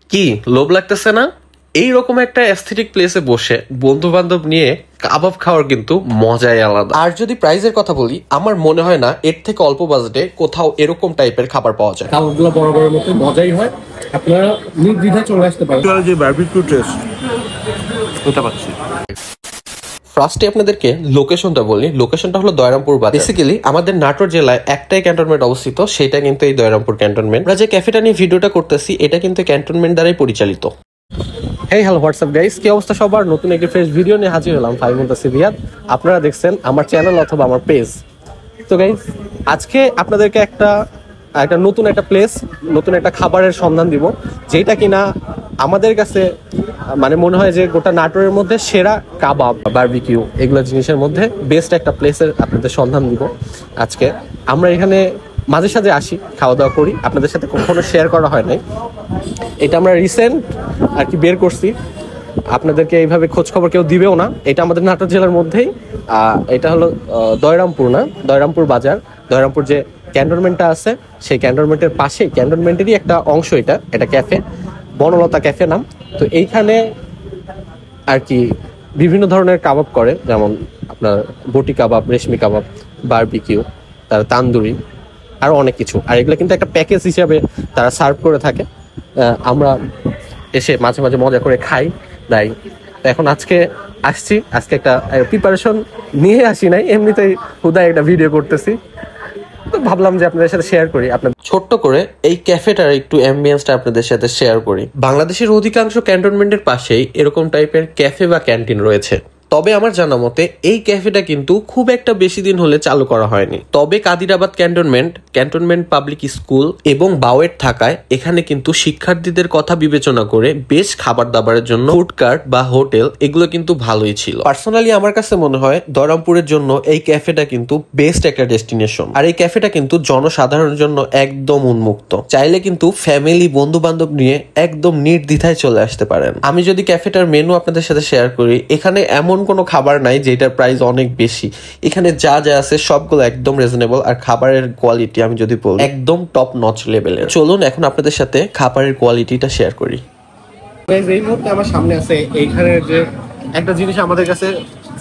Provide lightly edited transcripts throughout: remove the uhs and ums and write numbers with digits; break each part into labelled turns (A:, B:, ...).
A: কি লোভ লাগতেছে না? এইরকম একটা অ্যাস্থেটিক প্লেসে বসে বন্ধু বান্ধব নিয়ে কাবাব খাওয়ার কিন্তু মজাই আলাদা। আর যদি প্রাইসের কথা বলি, আমার মনে হয় না এর থেকে অল্প বাজেটে কোথাও এরকম টাইপের খাবার পাওয়া যায়।
B: কাবাবগুলো বড় বড় মতো মজাই হয়, আপনারা নির্দ্বিধায় চলে আসতে পারেন। যে বারবিকিউ টেস্ট ওটা পাচ্ছি।
A: ফার্স্টে আপনাদেরকে লোকেশনটা বলি। লোকেশনটা হলো দয়রামপুর বাজার। বেসিক্যালি আমাদের নাটোর জেলায় একটাই ক্যান্টনমেন্ট অবস্থিত, সেটা কিন্তু এই দয়রামপুর ক্যান্টনমেন্ট। আমরা যে ক্যাফেটা নিয়ে ভিডিওটা করতেছি এটা কিন্তু ক্যান্টনমেন্ট দ্বারাই পরিচালিত।
B: হেই হ্যালো হোয়াটসঅ্যাপ গাইস, কি অবস্থা সবার? নতুন একটি ফ্রেশ ভিডিও নিয়ে হাজির হলাম। ফাইভ মুনতাসির রিয়াদ, আপনারা দেখছেন আমার চ্যানেল অথবা আমার পেজ। তো গাইস, আজকে আপনাদেরকে একটা নতুন একটা প্লেস, নতুন একটা খাবারের সন্ধান দিব, যেটা কিনা আমাদের কাছে মানে মনে হয় যে গোটা নাটোরের মধ্যে সেরা কাবাব, বারবিকিউ এগুলো জিনিসের মধ্যে বেস্ট একটা প্লেসের আপনাদের সন্ধান দিব। আজকে আমরা এখানে মাঝে সাঝে আসি, খাওয়া দাওয়া করি, আপনাদের সাথে কখনো শেয়ার করা হয় নাই। এটা আমরা রিসেন্ট আর কি বের করছি, আপনাদেরকে এইভাবে খোঁজ খবর কেউ দিবেও না। এটা আমাদের নাটোর জেলার মধ্যেই, এটা হলো দয়রামপুর না, দয়রামপুর বাজার। দয়রামপুর যে ক্যান্টনমেন্টটা আছে সেই ক্যান্টনমেন্টের পাশে, ক্যান্টনমেন্টেরই একটা অংশ এটা ক্যাফে, বনলতা ক্যাফে নাম। তো এইখানে আর কি বিভিন্ন ধরনের কাবাব করে, যেমন আপনার বটি কাবাব, রেশমি কাবাব, বারবিকিউ, তার তান্দুরি, আরও অনেক কিছু। আর এগুলো কিন্তু একটা প্যাকেজ হিসাবে তারা সার্ভ করে থাকে। আমরা এসে মাঝে মাঝে মজা করে খাই তাই। এখন আজকে একটা প্রিপারেশন নিয়ে আসি নাই, এমনিতেই হুদায় একটা ভিডিও করতেছি, তো ভাবলাম যে আপনাদের সাথে শেয়ার করি। আপনার
A: ছোট্ট করে এই ক্যাফেটার একটু অ্যাম্বিয়েন্সটা আপনাদের সাথে শেয়ার করি। বাংলাদেশের অধিকাংশ ক্যান্টনমেন্টের পাশেই এরকম টাইপের ক্যাফে বা ক্যান্টিন রয়েছে, তবে আমার জানা মতে এই ক্যাফেটা কিন্তু খুব একটা বেশি দিন হলে চালু করা হয়নি। তবে কাদিরাবাদ ক্যান্টনমেন্ট পাবলিক স্কুল এবং বাওয়েট থাকায় এখানে কিন্তু শিক্ষার্থীদের কথা বিবেচনা করে বেশ খাবার দাবারের জন্য ফুড কার্ট বা হোটেল এগুলো কিন্তু ভালোই ছিল। পার্সোনালি আমার কাছে মনে হয় দয়রামপুরের জন্য এই ক্যাফেটা কিন্তু বেস্ট একটা ডেস্টিনেশন। আর এই ক্যাফেটা কিন্তু জনসাধারণের জন্য একদম উন্মুক্ত, চাইলে কিন্তু ফ্যামিলি বন্ধু বান্ধব নিয়ে একদম নির্দ্বিধায় চলে আসতে পারেন। আমি যদি ক্যাফেটার মেনু আপনাদের সাথে শেয়ার করি, এখানে এমন কোনো খাবার নাই যেটার প্রাইস অনেক বেশি। এখানে যা যা আছে সবগুলো একদম রিজনেবল, আর খাবারের কোয়ালিটি আমি যদি বলি একদম টপ নচ লেভেলের। চলুন এখন আপনাদের সাথে খাবারের কোয়ালিটিটা শেয়ার করি।
B: এই মুহূর্তে আমার সামনে আছে এইখানের যে একটা জিনিস আমাদের কাছে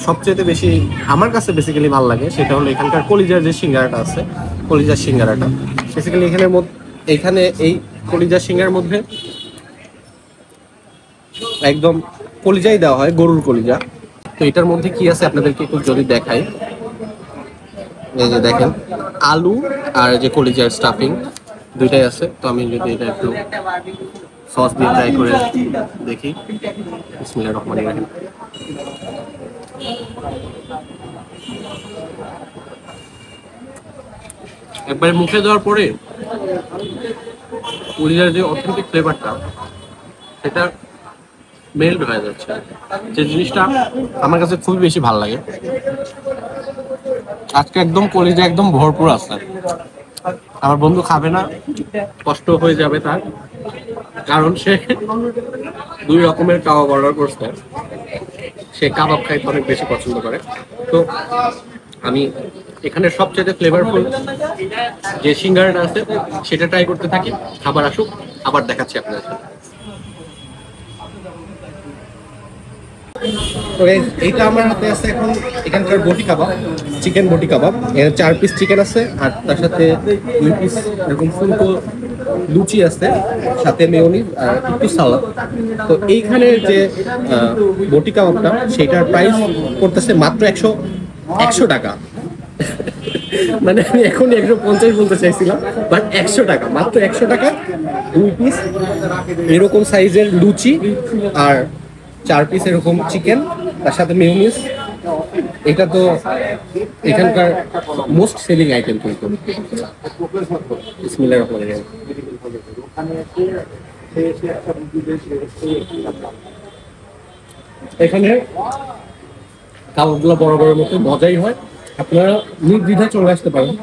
B: সবচেয়ে বেশি, আমার কাছে বেসিক্যালি ভালো লাগে, সেটা হলো এখানকার কলিজার যে সিঙ্গারাটা আছে, কলিজার সিঙ্গারাটা। বেসিক্যালি এখানে এই কলিজার সিঙ্গার মধ্যে একদম কলিজাই দেওয়া হয়, গরুর কলিজা। তো এটার মধ্যে কি আছে আপনাদেরকে একটু যদি দেখাই, এই যে দেখেন আলু আর যে কলিজার স্টাফিং দুইটাই আছে। তো আমি যদি এটা একটু সস দিয়ে ট্রাই করে দেখি। বিসমিল্লাহির রহমানির রহিম। একবারে মুখে দেওয়ার পরে কলিজার যে অথেন্টিক ফ্লেভারটা সেটা মেল্ট হয়ে যাচ্ছে, যে জিনিসটা আমার কাছে খুবই বেশি ভালো লাগে। আজকে একদম কলিজা একদম ভরপুর আছে। আমার বন্ধু খাবে না, কষ্ট হয়ে যাবে তার, কারণ সে 2 রকমের কাবাব অর্ডার করছে। সে কাবাব খাইতে অনেক বেশি পছন্দ করে। তো আমি এখানে সবচেয়ে ফ্লেভারফুল যে সিঙ্গারাটা আছে সেটা ট্রাই করতে থাকি। খাবার আসুক, আবার দেখাচ্ছি আপনাদের সাথে। তো এইটা আমার হাতে আছে এখন এখানকার বটি কাবাব, চিকেন বটি কাবাব। এর 4 পিস চিকেন আছে, আর তার সাথে 2 পিস এরকম ফুলকো লুচি আছে, সাথে মেয়োনিজ আর একটু সালাদ। তো এইখানে যে বটি কাবাবটা সেটার প্রাইস করতেছে মাত্র 100 টাকা। মানে আমি এখনই 150 বলতে চাইছিলাম, বাট 100 টাকা, মাত্র 100 টাকা 2 পিস এরকম সাইজের লুচি আর 4 পিস এরকম চিকেন, তার সাথে মেয়োনিজ। এটা তো এখানকার মোস্ট সেলিং আইটেম কিন্তু। বিসমিল্লাহির রহমানির রহিম। এখানে কাবাবগুলো বড় বড় মতো মজাই হয়, আপনারা নির্দ্বিধায় চলে আসতে পারেন।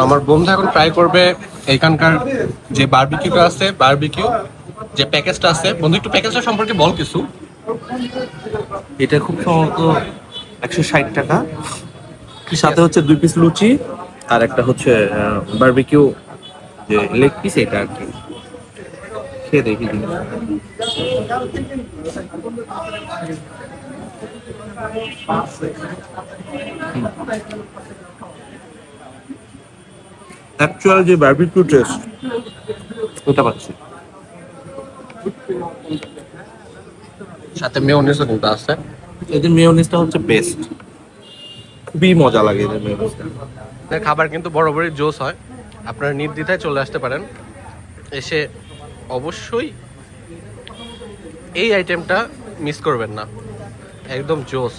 B: আমার বন্ধু এখন ট্রাই করবে এখানকার যে বারবিকিউটা আছে, বারবিকিউ যে প্যাকেজটা আছে। বন্ধু একটু প্যাকেজটা সম্পর্কে বল কিছু।
C: এটা খুব সম্ভবত 160 টাকা, সাথে হচ্ছে 2 পিস লুচি আর একটা হচ্ছে বারবিকিউ যে লেগ পিস, এটা আর কি খেয়ে দেখি জিনিসটা। অ্যাকচুয়াল যে বারবিকিউ টেস্ট ওটা পাচ্ছি।
B: সাথে মেয়োনিজও কিন্তু আছে।
C: এদের মেয়োনিজটা হচ্ছে বেস্ট, খুবই মজা লাগে এদের মেয়োনিজটা।
B: খাবার কিন্তু বরাবরই জোস হয়, আপনারা নির্দ্বিধায় চলে আসতে পারেন, এসে অবশ্যই এই আইটেমটা মিস করবেন না, একদম জোস।